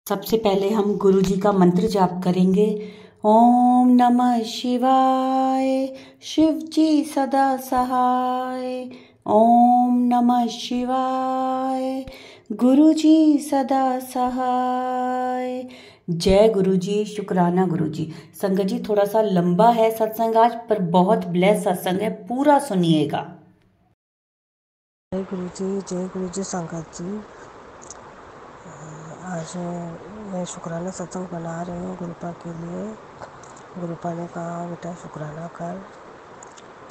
सबसे पहले हम गुरु जी का मंत्र जाप करेंगे। ओम नमः शिवाय, शिव जी सदा सहाय। ओम नमः शिवाय, गुरु जी सदा सहाय। जय गुरु जी, शुक्राना गुरु जी। संगत जी, थोड़ा सा लंबा है सत्संग आज, पर बहुत ब्लेस सत्संग है, पूरा सुनिएगा। जय गुरु जी संगत जी। आज मैं शुक्राना सत्संग बना रही हूँ गुरुपा के लिए। गुरुपा ने कहा बेटा शुक्राना कर,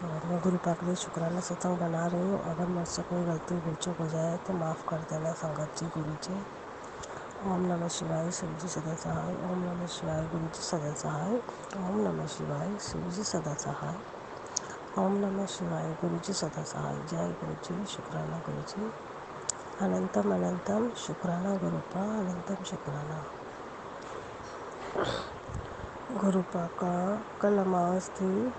तो मैं गुरुपा के लिए शुक्राना सत्संग बना रही हूँ। अगर मुझसे कोई गलती भूल चूक हो जाए तो माफ़ कर देना संगत जी गुरु जी। ओम नमः शिवाय, शिव जी सदा सहाय। ओम नमः शिवाय, गुरु जी सदा सहाय। ओम नमः शिवाय, शिव जी सदा सहाय। ओम नमः शिवाय, गुरु जी सदा सहाय। जय गुरु जी, शुक्राना गुरु जी। अनंतम अनंतम शुक्राना गुरुपा, अनंतम शुक्राना। गुरुपा का कल अमावस थी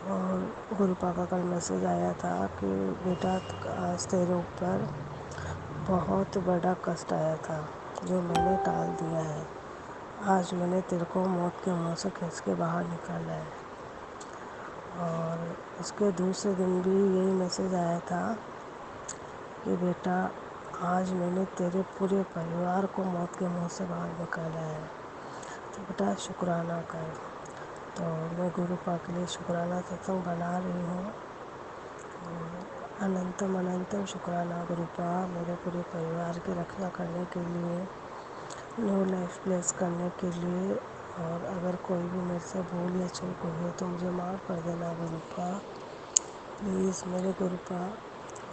और गुरुपा का कल मैसेज आया था कि बेटा आज तेरे ऊपर बहुत बड़ा कष्ट आया था जो मैंने टाल दिया है। आज मैंने तेरे को मौत के मुंह से खींच के बाहर निकाला है। और उसके दूसरे दिन भी यही मैसेज आया था कि बेटा आज मैंने तेरे पूरे परिवार को मौत के मुंह से बाहर निकाला है, तो बेटा शुक्राना कर। तो मैं गुरुपा के लिए शुक्राना सत्संग बना रही हूँ। अनंतम अनंतम शुक्राना गुरुपा, मेरे पूरे परिवार की रक्षा करने के लिए, न्यू लाइफ प्लेस करने के लिए। और अगर कोई भी मेरे से भूल या चूक हुई है तो मुझे माफ़ कर देना गुरुपा प्लीज़। मेरे गुरुपा,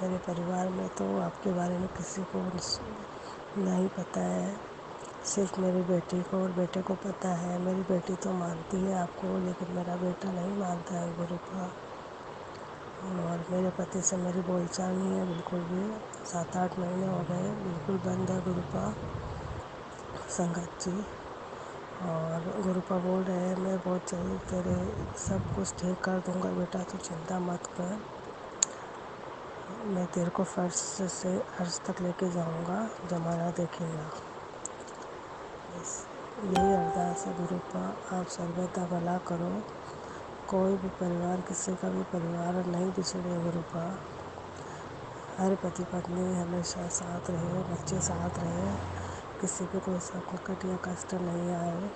मेरे परिवार में तो आपके बारे में किसी को नहीं पता है, सिर्फ मेरी बेटी को और बेटे को पता है। मेरी बेटी तो मानती है आपको, लेकिन मेरा बेटा नहीं मानता है गुरुपा। और मेरे पति से मेरी बोलचाल नहीं है बिल्कुल भी, 7-8 महीने हो गए, बिल्कुल बंद है गुरुपा संगत जी। और गुरुपा बोल रहे हैं मैं बहुत जल्दी तेरे सब कुछ ठीक कर दूंगा बेटा, तो चिंता मत कर। मैं तेरे को फर्श से अर्श तक लेके जाऊंगा, जमाना देखेगा। बस यही अरदास है गुरुपा, आप सर्वदा भला करो। कोई भी परिवार, किसी का भी परिवार नहीं बिछड़े गुरुपा। हर पति पत्नी हमेशा साथ रहे, बच्चे साथ रहे, किसी पे कोई संकट या कष्ट नहीं आए।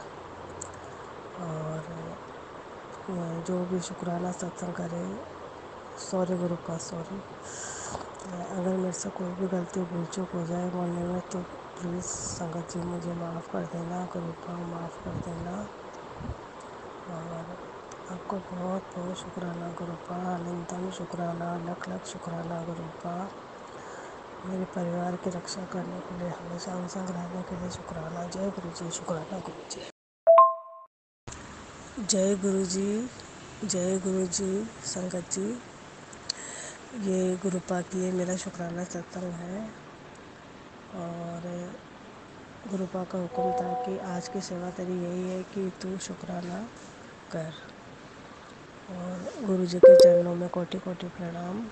और जो भी शुक्राना सत्संग करे, सॉरी गुरुपा सॉरी, अगर मेरे से कोई भी गलती भूल चूक हो जाए बोलने में तो प्लीज़ संगत जी मुझे माफ़ कर देना गुरुपा, माफ़ कर देना। और आपको बहुत बहुत शुक्राना गुरुपा, अनंतम शुक्राना, लख लख शुक्राना गुरुपा। मेरे परिवार की रक्षा करने के लिए, हमेशा हम संग रहने के लिए शुक्राना। जय गुरु जी, शुक्राना गुरु जी। जय गुरु जी, जय गुरु जी संगत जी। ये गुरुपा के लिए मेरा शुक्राना सत्संग है। और गुरुपा का हुक्म था कि आज की सेवा तेरी यही है कि तू शुक्राना कर। और गुरु जी के चरणों में कोटि कोटि प्रणाम।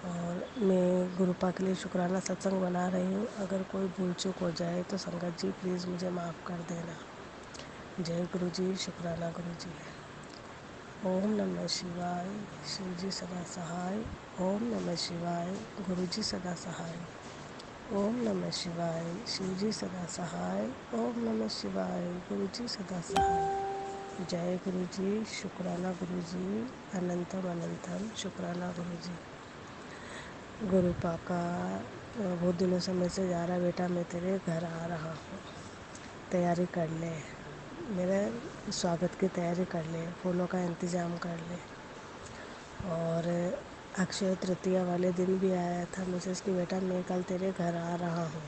और मैं गुरुपा के लिए शुक्राना सत्संग बना रही हूँ। अगर कोई भूल चूक हो जाए तो संगत जी प्लीज़ मुझे माफ़ कर देना। जय गुरु जी, शुक्राना गुरु जी। ओम नमः शिवाय, शिव जी सदा सहाय। ओम नमः शिवाय, गुरु जी सदा सहाय। ओम नमः शिवाय, शिव जी सदा सहाय। ओम नमः शिवाय, गुरु जी सदा सहाय। जय गुरु जी, शुक्राना गुरु जी, अनंतम अनंतम शुक्राना गुरु जी। गुरुपा का बहुत दिनों से मैसेज आ रहा, बेटा मैं तेरे घर आ रहा हूँ, तैयारी कर ले, मेरे स्वागत की तैयारी कर ले, फूलों का इंतज़ाम कर ले। और अक्षय तृतीया वाले दिन भी आया था मैसेज कि बेटा मैं कल तेरे घर आ रहा हूँ।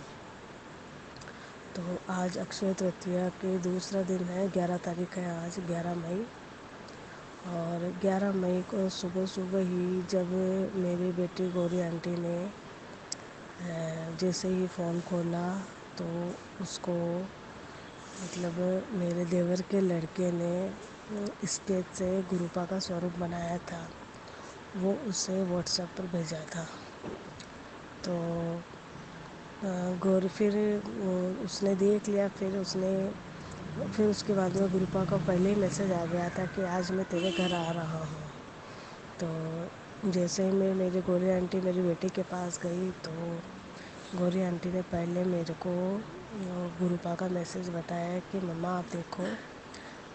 तो आज अक्षय तृतीया के दूसरा दिन है, 11 तारीख है आज, 11 मई। और 11 मई को सुबह सुबह ही जब मेरी बेटी गौरी आंटी ने जैसे ही फ़ोन खोला तो उसको, मतलब मेरे देवर के लड़के ने स्केच से गुरुपा का स्वरूप बनाया था, वो उसे व्हाट्सएप पर भेजा था। तो गौर फिर उसने देख लिया। फिर उसके बाद में गुरुपा का पहले ही मैसेज आ गया था कि आज मैं तेरे घर आ रहा हूँ। तो जैसे ही मैं मेरी गौरी आंटी मेरी बेटी के पास गई तो गौरी आंटी ने पहले मेरे को गुरुपा का मैसेज बताया कि मम्मा आप देखो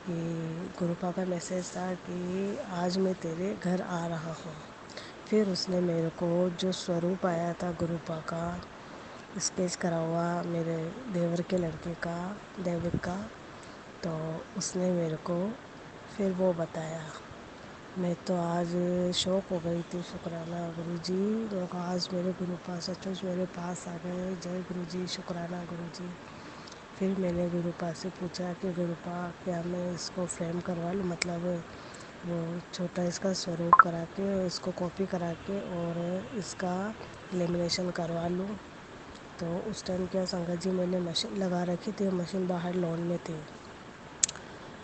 कि गुरुपा का मैसेज था कि आज मैं तेरे घर आ रहा हूँ। फिर उसने मेरे को जो स्वरूप आया था गुरुपा का स्केच करा हुआ मेरे देवर के लड़के का, दैविक का, तो उसने मेरे को फिर वो बताया। मैं तो आज शौक हो गई थी। शुक्राना गुरुजी, मैं कहा आज मेरे गुरुपा सचमुच मेरे पास आ गए। जय गुरुजी, शुक्राना गुरुजी। फिर मैंने गुरुपा से पूछा कि गुरुपा क्या मैं इसको फ्रेम करवा लूँ, मतलब वो छोटा इसका स्वरूप करा के इसको कॉपी करा के और इसका लेमिनेशन करवा लूँ। तो उस टाइम क्या संगत जी मैंने मशीन लगा रखी थी, मशीन बाहर लॉन में थी।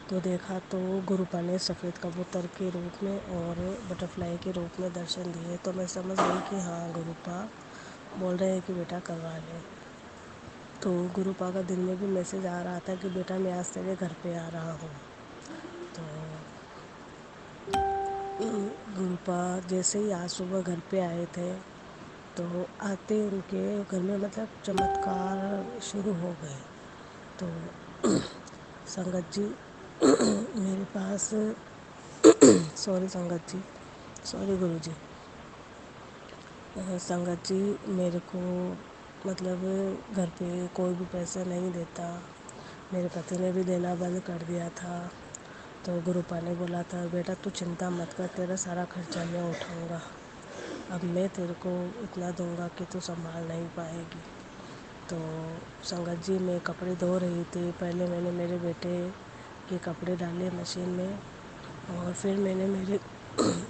तो देखा तो गुरुपा ने सफ़ेद कबूतर के रूप में और बटरफ्लाई के रूप में दर्शन दिए। तो मैं समझ गई कि हाँ गुरुपा बोल रहे हैं कि बेटा करवा ले। तो गुरुपा का दिन में भी मैसेज आ रहा था कि बेटा मैं आज तेरे घर पे आ रहा हूँ। तो गुरुपा जैसे ही आज सुबह घर पे आए थे तो आते उनके घर में मतलब चमत्कार शुरू हो गए। तो संगत जी मेरे पास सॉरी संगत जी, सॉरी गुरु जी। संगत जी मेरे को मतलब घर पे कोई भी पैसे नहीं देता। मेरे पति ने भी देना बंद कर दिया था। तो गुरुपा ने बोला था बेटा तू चिंता मत कर, तेरा सारा खर्चा मैं उठाऊंगा। अब मैं तेरे को इतना दूंगा कि तू संभाल नहीं पाएगी। तो संगत जी मैं कपड़े धो रही थी। पहले मैंने मेरे बेटे के कपड़े डाले मशीन में और फिर मैंने मेरी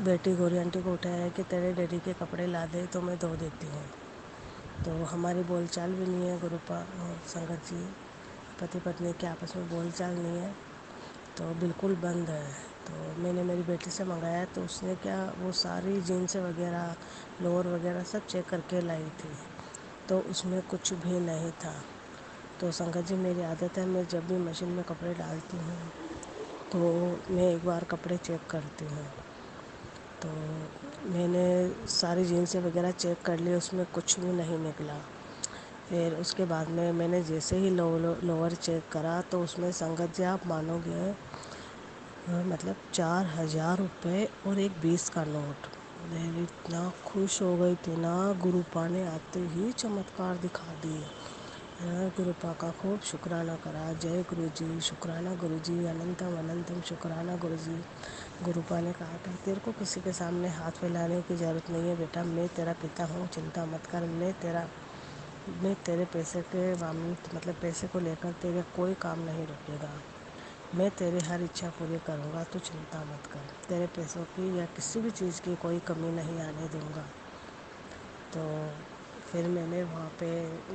बेटी गौरी आंटी को उठाया कि तेरे डैडी के कपड़े ला दे तो मैं धो देती हूँ। तो हमारी बोलचाल भी नहीं है गुरुपा और संगत जी, पति पत्नी के आपस में बोलचाल नहीं है, तो बिल्कुल बंद है। तो मैंने मेरी बेटी से मंगाया तो उसने क्या वो सारी जीन्स वगैरह लोअर वगैरह सब चेक करके लाई थी, तो उसमें कुछ भी नहीं था। तो संगत जी मेरी आदत है, मैं जब भी मशीन में कपड़े डालती हूँ तो मैं एक बार कपड़े चेक करती हूँ। तो मैंने सारी जीन्स वगैरह चेक कर ली, उसमें कुछ भी नहीं निकला। फिर उसके बाद में मैंने जैसे ही लोअर चेक करा तो उसमें संगत जी आप मानोगे मतलब 4,000 रुपये और एक 20 का नोट। मैं इतना खुश हो गई थी ना, गुरुपा ने आते ही चमत्कार दिखा दिए। गुरुपा का खूब शुक्राना करा। जय गुरुजी, शुक्राना गुरुजी, अनंतम अनंतम शुक्राना गुरुजी। गुरुपा ने कहा था तेरे को किसी के सामने हाथ फैलाने की ज़रूरत नहीं है बेटा, मैं तेरा पिता हूँ, चिंता मत कर। मैं तेरे पैसे के मामले मतलब पैसे को लेकर तेरे कोई काम नहीं रुकेगा। मैं तेरी हर इच्छा पूरी करूँगा, तू चिंता मत कर। तेरे पैसों की या किसी भी चीज़ की कोई कमी नहीं आने दूँगा। तो फिर मैंने वहाँ पे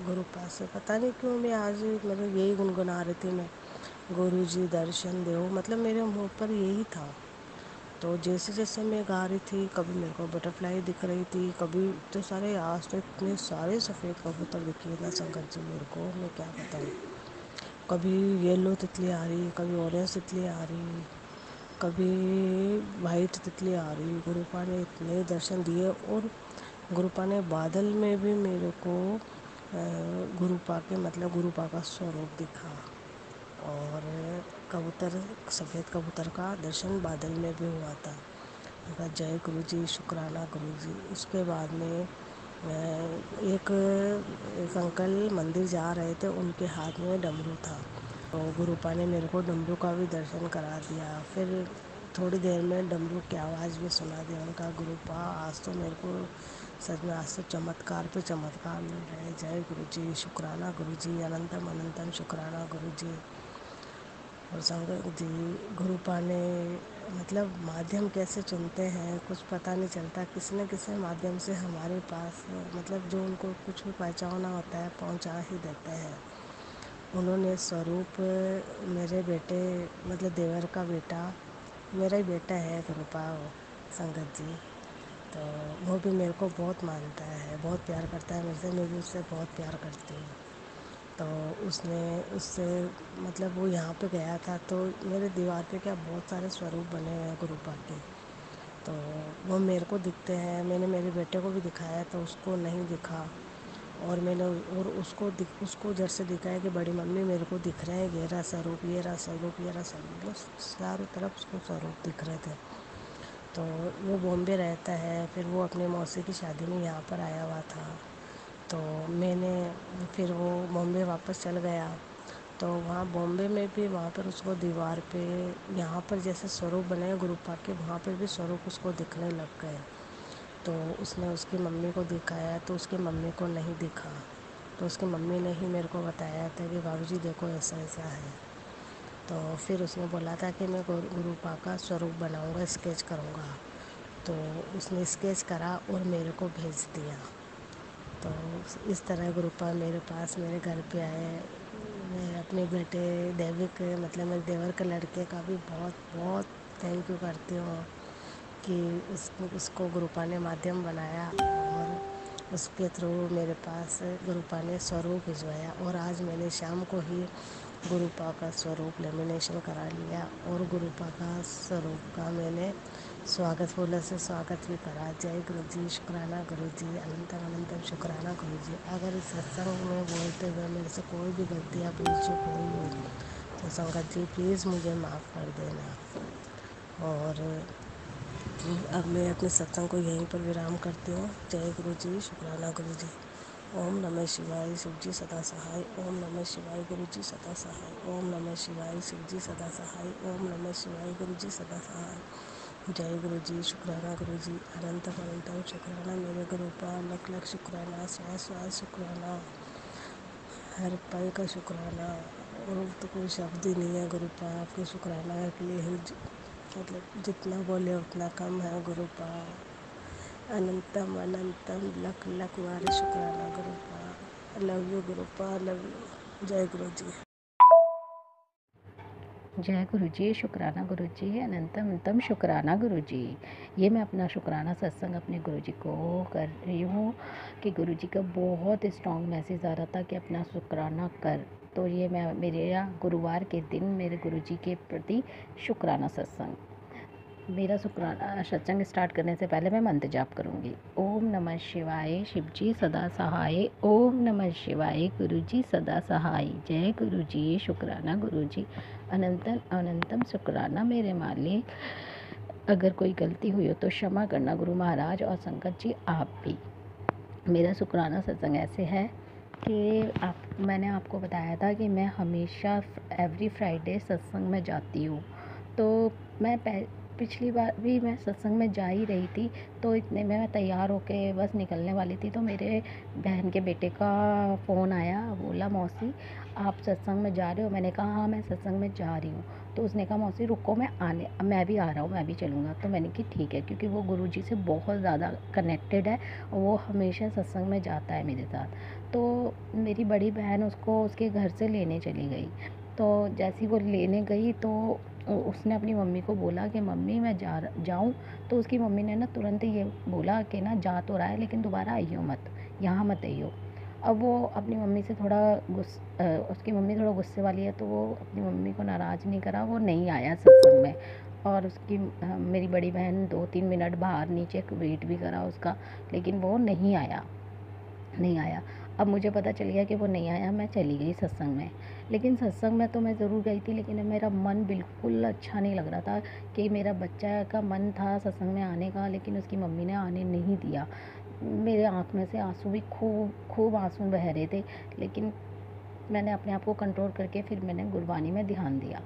गुरुपा से पता नहीं क्यों मैं आज मतलब यही गुनगुना रही थी, मैं गुरुजी दर्शन दो, मतलब मेरे मुँह पर यही था। तो जैसे जैसे मैं गा रही थी कभी मेरे को बटरफ्लाई दिख रही थी, कभी तो सारे आज तो इतने सारे सफ़ेद कबूतर दिखे ना संगत जी मेरे को, मैं क्या बताऊँ। कभी येलो तितली आ रही, कभी ऑरेंज तितली आ रही, कभी वाइट तितली आ रही। गुरुपा ने इतने दर्शन दिए और गुरुपा ने बादल में भी मेरे को गुरुपा के मतलब गुरुपा का स्वरूप दिखा और कबूतर सफ़ेद कबूतर का दर्शन बादल में भी हुआ था। उनका जय गुरुजी, शुक्राना गुरुजी। उसके बाद में एक अंकल मंदिर जा रहे थे, उनके हाथ में डमरू था, तो गुरुपा ने मेरे को डमरू का भी दर्शन करा दिया। फिर थोड़ी देर में डमरू की आवाज़ भी सुना दी। उनका गुरुपा आज तो मेरे को सच में आज तो चमत्कार पे चमत्कार मिल रहे। जय गुरुजी, शुक्राना गुरुजी, अनंतम अनंतम शुक्राना गुरुजी। और संगत जी गुरुपा ने मतलब माध्यम कैसे चुनते हैं कुछ पता नहीं चलता, किसी न किसी माध्यम से हमारे पास मतलब जो उनको कुछ भी पहुंचाना होता है पहुंचा ही देते हैं। उन्होंने स्वरूप मेरे बेटे मतलब देवर का बेटा, मेरा ही बेटा है गुरुपा संगत जी। तो वो भी मेरे को बहुत मानता है, बहुत प्यार करता है मेरे से, मैं भी उससे बहुत प्यार करती हूँ। तो उसने उससे मतलब वो यहाँ पे गया था, तो मेरे दीवार पे क्या बहुत सारे स्वरूप बने हुए हैं गुरु पाक के। तो वो मेरे को दिखते हैं, मैंने मेरे बेटे को भी दिखाया तो उसको नहीं दिखा। और मैंने और उसको जब से दिखा है कि बड़ी मम्मी मेरे को दिख रहे हैं, ये रहा स्वरूप, ये रहा स्वरूप, ये रहा स्वरूप, बस चारों तरफ उसको स्वरूप दिख रहे थे। तो वो बॉम्बे रहता है, फिर वो अपनी मौसी की शादी में यहाँ पर आया हुआ था। तो मैंने फिर वो बॉम्बे वापस चल गया, तो वहाँ बॉम्बे में भी वहाँ पर उसको दीवार पे यहाँ पर जैसे स्वरूप बने हैं गुरु पाक के, वहाँ पर भी स्वरूप उसको दिखने लग गए। तो उसने उसकी मम्मी को दिखाया तो उसकी मम्मी को नहीं दिखा। तो उसकी मम्मी ने ही मेरे को बताया था कि बाबूजी देखो ऐसा ऐसा है। तो फिर उसने बोला था कि मैं गुरु पाक का स्वरूप बनाऊंगा, स्केच करूंगा। तो उसने स्केच करा और मेरे को भेज दिया। तो इस तरह गुरु पाक मेरे पास मेरे घर पे आए। मैं अपने बेटे देविक मतलब मेरे देवर के लड़के का भी बहुत बहुत थैंक यू करती हूँ कि उसको गुरुपा ने माध्यम बनाया और उसके थ्रू मेरे पास गुरुपा ने स्वरूप भिजवाया। और आज मैंने शाम को ही गुरुपा का स्वरूप लेमिनेशन करा लिया और गुरुपा का स्वरूप का मैंने स्वागत फूलों से स्वागत भी करा। जय गुरु जी, शुक्राना गुरु जी, अनंतम अनंतम शुक्राना गुरु जी। अगर इस सत्संग में बोलते हुए मेरे से कोई भी गलती या भूल चूक हुई हो तो संगत जी प्लीज़ मुझे माफ़ कर देना। और अब मैं अपने सत्संग को यहीं पर विराम करती हूँ। जय गुरु जी, शुक्राना गुरु जी। ओम नमः शिवाय, शिव जी सदा सहाय। ओम नमः शिवाय, गुरु जी सदा सहाय। ओम नमः शिवाय, शिव जी सदा सहाय। ओम नमः शिवाय, गुरु जी सदा सहाय। जय गुरु जी, शुक्राना गुरु जी, अनंतम अनंतम शुक्राना मेरे गुरु का, लख लख शुक्राना, श्वास श्वास शुक्राना, हर पल का शुक्राना। और तो कोई शब्द ही नहीं है गुरु पा आपके शुक्राना के लिए। मतलब जितना बोले उतना कम है गुरु पा। अनंतम अनंतम लख लख बार शुक्राना गुरु पा। लव यू गुरु पा, लव यू। जय गुरु जी। जय गुरु जी, शुक्राना गुरु जी, अनंतम अनंतम शुक्राना गुरु जी। ये मैं अपना शुक्राना सत्संग अपने गुरु जी को कर रही हूँ कि गुरु जी का बहुत स्ट्रॉन्ग मैसेज आ रहा था कि अपना शुक्राना कर। तो ये मैं मेरे गुरुवार के दिन मेरे गुरु जी के प्रति शुक्राना सत्संग। मेरा शुक्राना सत्संग स्टार्ट करने से पहले मैं मंत्र जाप करूँगी। ओम नमः शिवाय, शिव जी सदा सहाय। ओम नमः शिवाय, गुरु जी सदा सहाय। जय गुरु जी, शुक्राना गुरु जी, अनंतम अनंतम शुक्राना मेरे मालिक। अगर कोई गलती हुई हो तो क्षमा करना गुरु महाराज और संगत जी आप भी। मेरा शुक्राना सत्संग ऐसे है कि मैंने आपको बताया था कि मैं हमेशा एवरी फ्राइडे सत्संग में जाती हूँ। तो मैं पिछली बार भी मैं सत्संग में जा ही रही थी, तो इतने में मैं तैयार होके बस निकलने वाली थी तो मेरे बहन के बेटे का फ़ोन आया। बोला मौसी आप सत्संग में जा रहे हो? मैंने कहा हाँ मैं सत्संग में जा रही हूँ। तो उसने कहा मौसी रुको मैं भी आ रहा हूँ, मैं भी चलूँगा। तो मैंने कहा ठीक है, क्योंकि वो गुरुजी से बहुत ज़्यादा कनेक्टेड है और वो हमेशा सत्संग में जाता है मेरे साथ। तो मेरी बड़ी बहन उसको उसके घर से लेने चली गई। तो जैसी वो लेने गई तो उसने अपनी मम्मी को बोला कि मम्मी मैं जाऊँ। तो उसकी मम्मी ने ना तुरंत ये बोला कि ना जा तो रहा है लेकिन दोबारा आइयो मत, यहाँ मत आइयो। अब वो अपनी मम्मी से थोड़ा उसकी मम्मी थोड़ा गुस्से वाली है, तो वो अपनी मम्मी को नाराज़ नहीं करा, वो नहीं आया सत्संग में। और उसकी मेरी बड़ी बहन 2-3 मिनट बाहर नीचे वेट भी करा उसका, लेकिन वो नहीं आया। अब मुझे पता चल गया कि वो नहीं आया, मैं चली गई सत्संग में। लेकिन सत्संग में तो मैं ज़रूर गई थी, लेकिन मेरा मन बिल्कुल अच्छा नहीं लग रहा था कि मेरा बच्चा का मन था सत्संग में आने का, लेकिन उसकी मम्मी ने आने नहीं दिया। मेरे आँख में से आंसू भी खूब आंसू बह रहे थे, लेकिन मैंने अपने आप को कंट्रोल करके फिर मैंने गुरबानी में ध्यान दिया।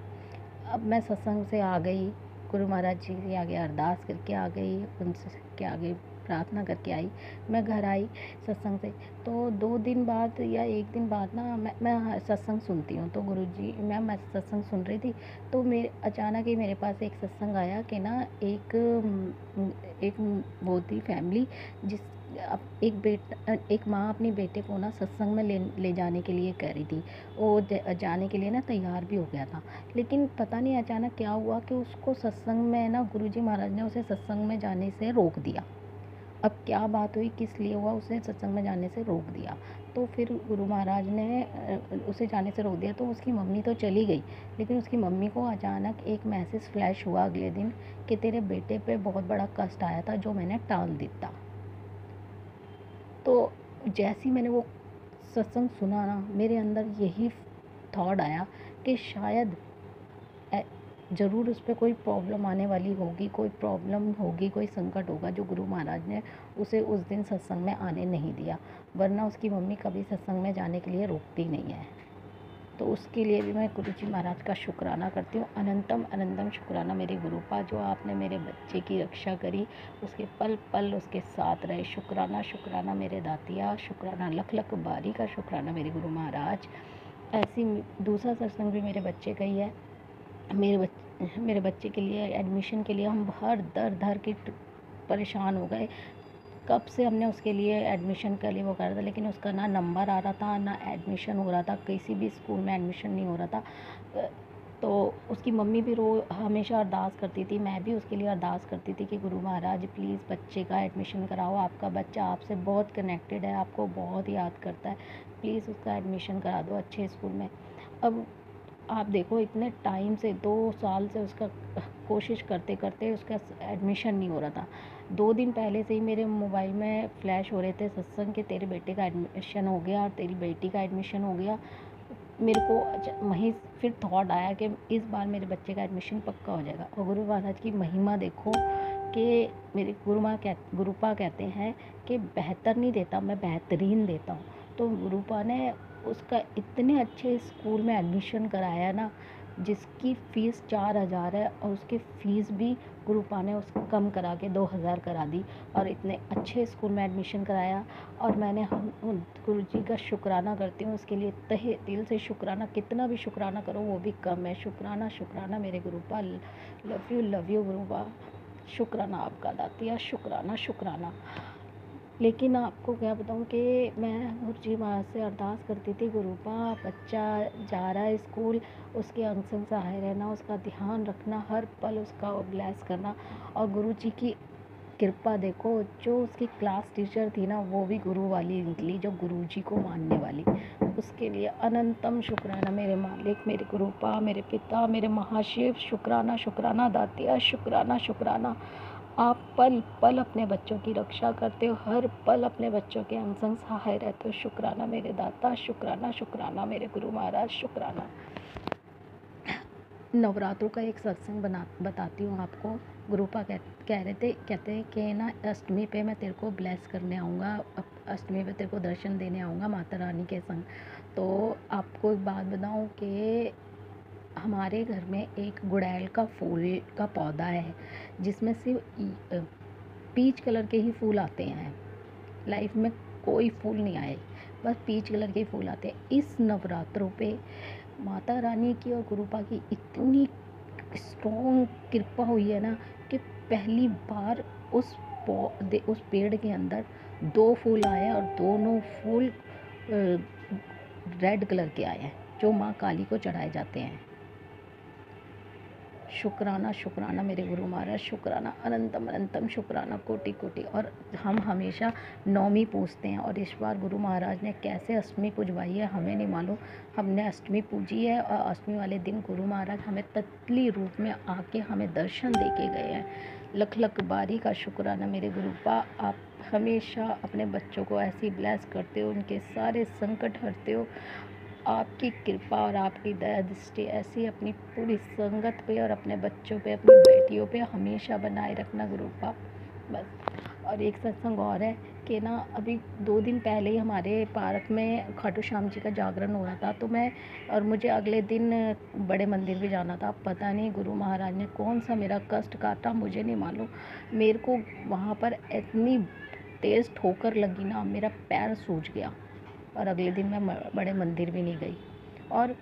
अब मैं सत्संग से आ गई, गुरु महाराज जी के आगे अरदास करके आ गई, उनसे के आगे प्रार्थना करके आई। मैं घर आई सत्संग से, तो 2 दिन बाद या 1 दिन बाद ना मैं सत्संग सुनती हूँ। तो गुरुजी मैं सत्संग सुन रही थी, तो मेरे अचानक ही मेरे पास एक सत्संग आया कि ना एक वो थी फैमिली जिस एक माँ अपने बेटे को ना सत्संग में ले जाने के लिए कह रही थी। वो जाने के लिए ना तैयार भी हो गया था, लेकिन पता नहीं अचानक क्या हुआ कि उसको सत्संग में ना गुरुजी महाराज ने उसे सत्संग में जाने से रोक दिया। अब क्या बात हुई, किस लिए हुआ, उसने सत्संग में जाने से रोक दिया। तो फिर गुरु महाराज ने उसे जाने से रोक दिया, तो उसकी मम्मी तो चली गई, लेकिन उसकी मम्मी को अचानक एक मैसेज फ्लैश हुआ अगले दिन कि तेरे बेटे पे बहुत बड़ा कष्ट आया था जो मैंने टाल दिया। तो जैसे ही मैंने वो सत्संग सुना ना, मेरे अंदर यही थॉट आया कि शायद ज़रूर उस पर कोई प्रॉब्लम आने वाली होगी, कोई प्रॉब्लम होगी, कोई संकट होगा जो गुरु महाराज ने उसे उस दिन सत्संग में आने नहीं दिया, वरना उसकी मम्मी कभी सत्संग में जाने के लिए रोकती नहीं है। तो उसके लिए भी मैं गुरु जी महाराज का शुक्राना करती हूँ। अनंतम अनंतम शुक्राना मेरे गुरुपा, जो आपने मेरे बच्चे की रक्षा करी, उसके पल पल उसके साथ रहे। शुक्राना शुक्राना मेरे दातिया, शुक्राना लख लख बारी का शुक्राना मेरे गुरु महाराज। ऐसी दूसरा सत्संग भी मेरे बच्चे का ही है। मेरे बच्चे के लिए एडमिशन के लिए हम हर दर की परेशान हो गए। कब से हमने उसके लिए एडमिशन के लिए वो कर रहा था, लेकिन उसका ना नंबर आ रहा था, ना एडमिशन हो रहा था, किसी भी स्कूल में एडमिशन नहीं हो रहा था। तो उसकी मम्मी भी हमेशा अरदास करती थी, मैं भी उसके लिए अरदास करती थी कि गुरु महाराज प्लीज़ बच्चे का एडमिशन कराओ, आपका बच्चा आपसे बहुत कनेक्टेड है, आपको बहुत याद करता है, प्लीज़ उसका एडमिशन करा दो अच्छे स्कूल में। अब आप देखो, इतने टाइम से 2 साल से उसका कोशिश करते करते उसका एडमिशन नहीं हो रहा था। 2 दिन पहले से ही मेरे मोबाइल में फ्लैश हो रहे थे सत्संग के तेरे बेटे का एडमिशन हो गया, तेरी बेटी का एडमिशन हो गया। मेरे को वहीं फिर थॉट आया कि इस बार मेरे बच्चे का एडमिशन पक्का हो जाएगा। और गुरु महाराज की महिमा देखो कि मेरे गुरुपा कहते हैं कि बेहतर नहीं देता, मैं बेहतरीन देता हूँ। तो गुरुपा ने उसका इतने अच्छे स्कूल में एडमिशन कराया ना, जिसकी फ़ीस 4,000 है, और उसकी फ़ीस भी गुरुपा ने उसको कम करा के 2,000 करा दी, और इतने अच्छे स्कूल में एडमिशन कराया। और मैंने गुरु जी का शुक्राना करती हूँ उसके लिए, तहे दिल से शुक्राना, कितना भी शुक्राना करो वो भी कम है। शुक्राना शुक्राना मेरे गुरुपा, लव यू गुरुपा, शुक्राना आपका दातिया, शुक्राना शुक्राना। लेकिन आपको क्या बताऊँ कि मैं गुरु जी महाराज से अरदास करती थी, गुरुपा बच्चा जा रहा है स्कूल, उसके अंग संग सहाय रहना, उसका ध्यान रखना, हर पल उसका ब्लेस करना। और गुरु जी की कृपा देखो, जो उसकी क्लास टीचर थी ना, वो भी गुरु वाली निकली, जो गुरु जी को मानने वाली। उसके लिए अनंतम शुक्राना मेरे मालिक, मेरे गुरुपा, मेरे पिता, मेरे महाशिव, शुक्राना शुक्राना दातिया, शुक्राना शुक्राना। आप पल पल अपने बच्चों की रक्षा करते हो, हर पल अपने बच्चों के अंग संग सहाय रहते हो। शुक्राना मेरे दाता, शुक्राना शुक्राना मेरे गुरु महाराज, शुक्राना। नवरात्रों का एक सत्संग बताती हूँ आपको। गुरुपा कहते हैं कि ना, अष्टमी पे मैं तेरे को ब्लेस करने आऊँगा, अष्टमी पे तेरे को दर्शन देने आऊँगा माता रानी के संग। तो आपको एक बात बताऊँ कि हमारे घर में एक गुड़ैल का फूल का पौधा है, जिसमें सिर्फ पीच कलर के ही फूल आते हैं। लाइफ में कोई फूल नहीं आए, बस पीच कलर के फूल आते हैं। इस नवरात्रों पे माता रानी की और गुरुपा की इतनी स्ट्रॉन्ग कृपा हुई है ना, कि पहली बार उस पेड़ के अंदर 2 फूल आए, और दोनों फूल रेड कलर के आए हैं, जो माँ काली को चढ़ाए जाते हैं। शुक्राना शुक्राना मेरे गुरु महाराज, शुक्राना अनंतम अनंतम शुक्राना, कोटि कोटि। और हम हमेशा नौमी पूजते हैं, और इस बार गुरु महाराज ने कैसे अष्टमी पूजवाई है हमें नहीं मालूम, हमने अष्टमी पूजी है। और अष्टमी वाले दिन गुरु महाराज हमें तत्ली रूप में आके हमें दर्शन दे के गए हैं। लख लख बारी का शुक्राना मेरे गुरुपा, आप हमेशा अपने बच्चों को ऐसी ब्लेस करते हो, उनके सारे संकट हरते हो। आपकी कृपा और आपकी दया दृष्टि ऐसी अपनी पूरी संगत पे और अपने बच्चों पे, अपनी बेटियों पे हमेशा बनाए रखना गुरुपा, बस। और एक सत्संग और है कि ना, अभी 2 दिन पहले ही हमारे पार्क में खाटू श्याम जी का जागरण हो रहा था, तो मुझे अगले दिन बड़े मंदिर भी जाना था। पता नहीं गुरु महाराज ने कौन सा मेरा कष्ट काटा, मुझे नहीं मालूम। मेरे को वहाँ पर इतनी तेज़ ठोकर लगी ना, मेरा पैर सूज गया, और अगले दिन मैं बड़े मंदिर भी नहीं गई। और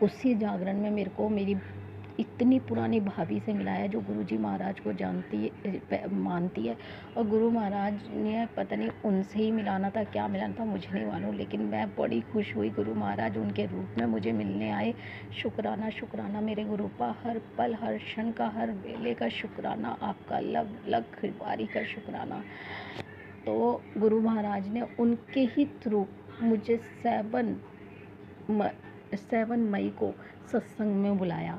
उसी जागरण में मेरे को मेरी इतनी पुरानी भाभी से मिलाया जो गुरुजी महाराज को मानती है, और गुरु महाराज ने पता नहीं उनसे ही मिलाना था, क्या मिलाना था मुझे नहीं मालूम, लेकिन मैं बड़ी खुश हुई। गुरु महाराज उनके रूप में मुझे मिलने आए। शुक्राना शुक्राना मेरे गुरुपा, हर पल हर क्षण का, हर वेले का शुक्राना, आपका लख बारी का शुक्राना। तो गुरु महाराज ने उनके ही थ्रू मुझे 7 मई को सत्संग में बुलाया।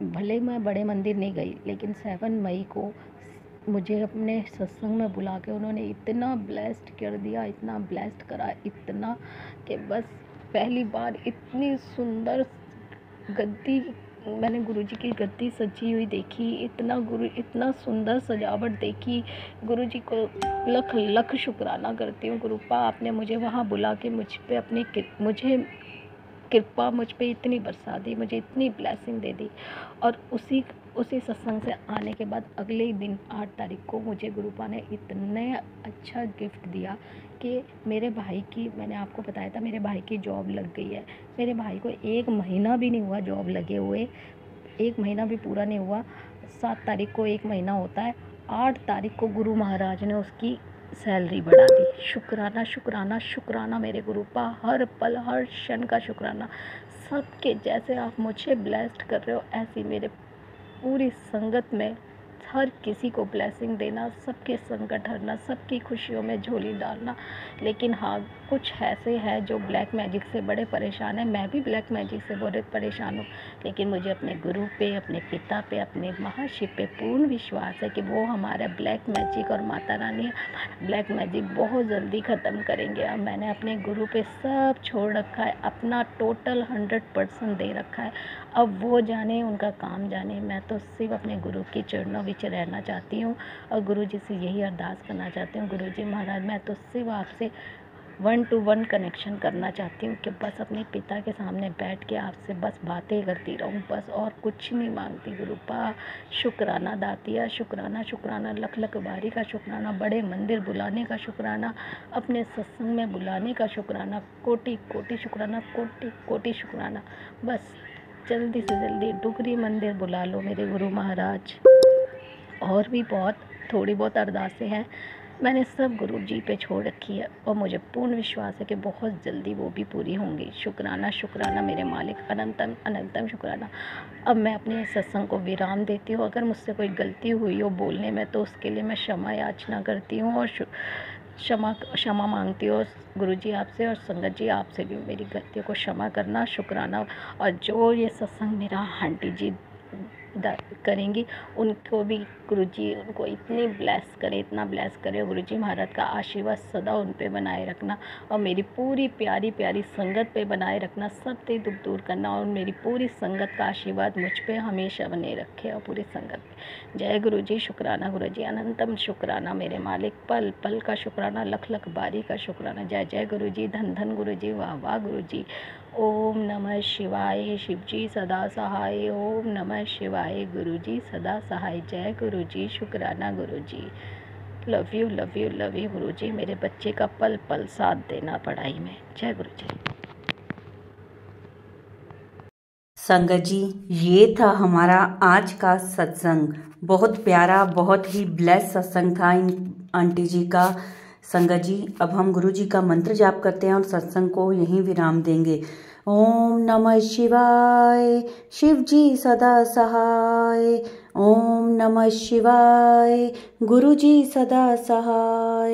भले मैं बड़े मंदिर नहीं गई, लेकिन 7 मई को मुझे अपने सत्संग में बुला के उन्होंने इतना ब्लेस्ड कर दिया, इतना ब्लेस्ड करा, इतना कि बस पहली बार इतनी सुंदर गद्दी मैंने गुरुजी की गद्दी सजी हुई देखी, इतना सुंदर सजावट देखी। गुरुजी को लख लख शुक्राना करती हूँ। गुरुपा, आपने मुझे वहाँ बुला के मुझे कृपा मुझ पे इतनी बरसा दी, मुझे इतनी ब्लेसिंग दे दी। और उसी सत्संग से आने के बाद अगले ही दिन 8 तारीख को मुझे गुरुपा ने इतने अच्छा गिफ्ट दिया कि मेरे भाई की, मैंने आपको बताया था मेरे भाई की जॉब लग गई है। मेरे भाई को 1 महीना भी नहीं हुआ जॉब लगे हुए, 1 महीना भी पूरा नहीं हुआ। 7 तारीख को 1 महीना होता है, 8 तारीख को गुरु महाराज ने उसकी सैलरी बढ़ा दी। शुक्राना शुक्राना शुक्राना मेरे गुरुपा, हर पल हर क्षण का शुक्राना। सबके जैसे आप मुझे ब्लेस्ड कर रहे हो, ऐसी मेरे पूरी संगत में हर किसी को ब्लेसिंग देना, सबके संकट हरना, सबकी खुशियों में झोली डालना। लेकिन हाँ, कुछ ऐसे हैं जो ब्लैक मैजिक से बड़े परेशान हैं। मैं भी ब्लैक मैजिक से बहुत परेशान हूँ, लेकिन मुझे अपने गुरु पे, अपने पिता पे, अपने महाशिव पे पूर्ण विश्वास है कि वो हमारा ब्लैक मैजिक और माता रानी ब्लैक मैजिक बहुत जल्दी ख़त्म करेंगे। अब मैंने अपने गुरु पे सब छोड़ रखा है, अपना टोटल 100% दे रखा है। अब वो जाने, उनका काम जाने। मैं तो सिर्फ अपने गुरु के चरणों में रहना चाहती हूँ और गुरु जी से यही अरदास करना चाहती हूँ। गुरु जी महाराज, मैं तो सिर्फ आपसे 1 to 1 कनेक्शन करना चाहती हूँ कि बस अपने पिता के सामने बैठ के आपसे बस बातें करती रहूँ, बस और कुछ नहीं मांगती। गुरुपा, शुक्राना दातिया, शुक्राना शुक्राना, लख लख बारी का शुक्राना, बड़े मंदिर बुलाने का शुक्राना, अपने सत्संग में बुलाने का शुक्राना, कोटि कोटि शुक्राना, कोटि कोटि शुक्राना। बस जल्दी से जल्दी डुगरी मंदिर बुला लो मेरे गुरु महाराज। और भी थोड़ी बहुत अरदासें हैं, मैंने सब गुरु जी पे छोड़ रखी है और मुझे पूर्ण विश्वास है कि बहुत जल्दी वो भी पूरी होंगी। शुक्राना शुक्राना मेरे मालिक, अनंतम अनंतम शुक्राना। अब मैं अपने सत्संग को विराम देती हूँ। अगर मुझसे कोई गलती हुई हो बोलने में तो उसके लिए मैं क्षमा याचना करती हूँ और क्षमा मांगती हूँ गुरुजी आपसे, और संगत जी आपसे भी मेरी गलतियों को क्षमा करना। शुक्राना। और जो ये सत्संग मेरा आंटी जी करेंगी, उनको भी गुरुजी उनको इतनी ब्लेस करे, इतना ब्लेस करे। गुरुजी महाराज का आशीर्वाद सदा उन पे बनाए रखना और मेरी पूरी प्यारी प्यारी संगत पे बनाए रखना, सब ते दुख दूर करना और मेरी पूरी संगत का आशीर्वाद मुझ पे हमेशा बने रखे और पूरी संगत पे। जय गुरुजी। शुक्राना गुरुजी, अनंतम शुक्राना मेरे मालिक, पल पल का शुक्राना, लख लख बारी का शुक्राना। जय जय गुरुजी, धन धन गुरुजी, वाह वाह गुरुजी। ओम नमः शिवाय, शिवजी सदा सहाय। ओम नमः शिवाय, गुरुजी सदा सहाय। जय गुरुजी। शुक्राना Guruji. Love you love you love you Guruji. मेरे बच्चे का पल पल साथ देना पढ़ाई में। जय गुरुजी। संगत जी, ये था हमारा आज का सत्संग। बहुत प्यारा, बहुत ही ब्लेस सत्संग था इन आंटी जी का। संगत जी, अब हम गुरु जी का मंत्र जाप करते हैं और सत्संग को यहीं विराम देंगे। ओम नमः शिवाय, शिव जी सदा सहाय। ओम नमः शिवाय, गुरु जी सदा सहाय।